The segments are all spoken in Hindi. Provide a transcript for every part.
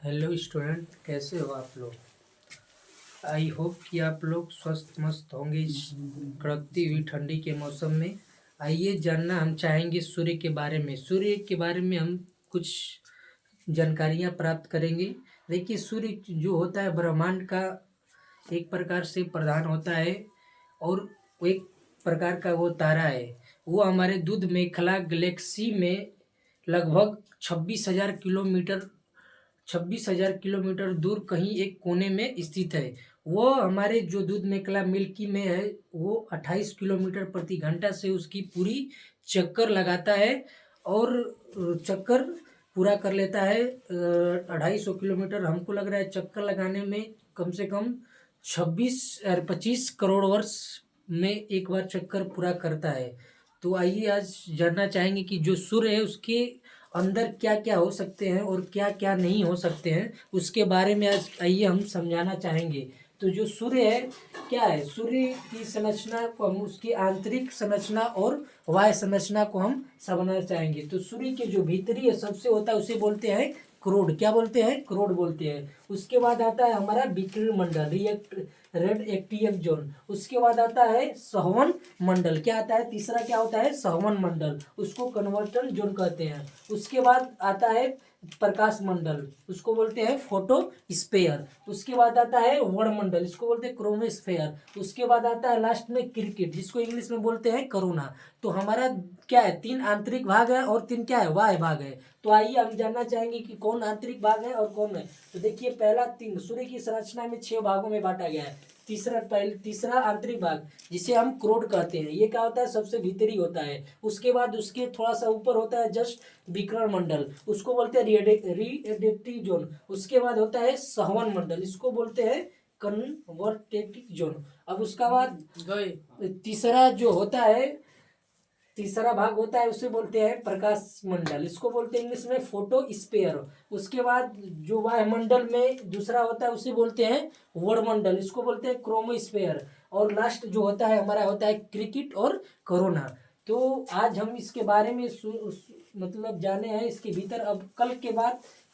हेलो स्टूडेंट, कैसे हो आप लोग। आई होप कि आप लोग स्वस्थ मस्त होंगे इस कड़कती हुई ठंडी के मौसम में। आइए जानना हम चाहेंगे सूर्य के बारे में। सूर्य के बारे में हम कुछ जानकारियाँ प्राप्त करेंगे। देखिए, सूर्य जो होता है ब्रह्मांड का एक प्रकार से प्रधान होता है और वो एक प्रकार का वो तारा है। वो हमारे दूध मेखला गैलेक्सी में लगभग 26,000 किलोमीटर दूर कहीं एक कोने में स्थित है। वो हमारे जो दूध मेखला मिल्की में है वो 28 किलोमीटर प्रति घंटा से उसकी पूरी चक्कर लगाता है और चक्कर पूरा कर लेता है। 250 किलोमीटर हमको लग रहा है चक्कर लगाने में कम से कम 25 करोड़ वर्ष में एक बार चक्कर पूरा करता है। तो आइए आज जानना चाहेंगे कि जो सूर्य है उसके अंदर क्या क्या हो सकते हैं और क्या क्या नहीं हो सकते हैं, उसके बारे में आज आइए हम समझाना चाहेंगे। तो जो सूर्य है क्या है, सूर्य की संरचना को हम उसकी आंतरिक संरचना और वायु संरचना को हम समझना चाहेंगे। तो सूर्य के जो भीतरी है सबसे होता है उसे बोलते हैं क्रोड। क्या बोलते हैं? क्रोड बोलते हैं। उसके बाद आता है हमारा विकिरण मंडल, रेड एक्टिव जोन। उसके बाद आता है सहवन मंडल। क्या आता है? तीसरा क्या होता है? सहवन मंडल, उसको कन्वर्टर जोन कहते हैं। उसके बाद आता है प्रकाश मंडल, उसको बोलते हैं फोटो स्पेयर। उसके बाद आता है वर्णमंडल, इसको बोलते हैं क्रोमोस्फेयर। उसके बाद आता है लास्ट में क्रिकेट, जिसको इंग्लिश में बोलते हैं करोना। तो हमारा क्या है, 3 आंतरिक भाग है और 3 क्या है, वाह्य भाग है। तो आइए हम जानना चाहेंगे कि कौन आंतरिक भाग है और कौन है। तो देखिए, पहला 3 सूर्य की संरचना में 6 भागों में बांटा गया है। तीसरा आंतरिक भाग जिसे हम क्रोड कहते हैं, ये क्या होता है, सबसे भीतरी होता है। उसके बाद उसके थोड़ा सा ऊपर होता है जस्ट विकिरण मंडल, उसको बोलते हैं रिएक्टिव जोन। उसके बाद होता है सहवन मंडल, इसको बोलते हैं कन्वर्टेटिव जोन। अब उसका बाद तीसरा भाग होता है उसे बोलते हैं प्रकाश मंडल, इसको बोलते हैं इंग्लिश में फोटो स्पेयर। उसके बाद जो वायुमंडल में दूसरा होता है उसे बोलते हैं वर्णमंडल, इसको बोलते हैं क्रोमोस्फेयर। और लास्ट जो होता है हमारा होता है क्रिकेट और कोरोना। तो आज हम इसके बारे में मतलब जाने हैं इसके भीतर। अब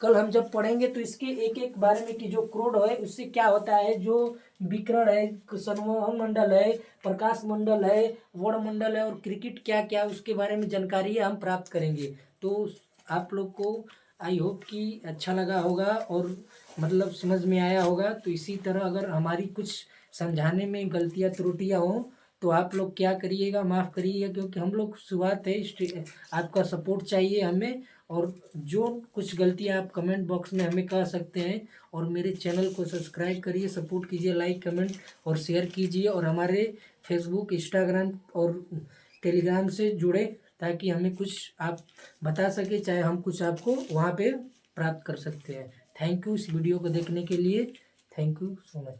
कल हम जब पढ़ेंगे तो इसके एक एक बारे में कि जो क्रोड है उससे क्या होता है, जो विकिरण है, संवहन मंडल है, प्रकाश मंडल है, वर्णमंडल है और क्रिकेट क्या क्या उसके बारे में जानकारी हम प्राप्त करेंगे। तो आप लोग को आई होप कि अच्छा लगा होगा और मतलब समझ में आया होगा। तो इसी तरह अगर हमारी कुछ समझाने में गलतियाँ त्रुटियाँ हों तो आप लोग क्या करिएगा, माफ़ करिएगा, क्योंकि हम लोग शुरुआत है, आपका सपोर्ट चाहिए हमें। और जो कुछ गलतियाँ आप कमेंट बॉक्स में हमें कह सकते हैं। और मेरे चैनल को सब्सक्राइब करिए, सपोर्ट कीजिए, लाइक कमेंट और शेयर कीजिए। और हमारे फेसबुक, इंस्टाग्राम और टेलीग्राम से जुड़े ताकि हमें कुछ आप बता सके, चाहे हम कुछ आपको वहाँ पे प्राप्त कर सकते हैं। थैंक यू इस वीडियो को देखने के लिए। Thank you so much.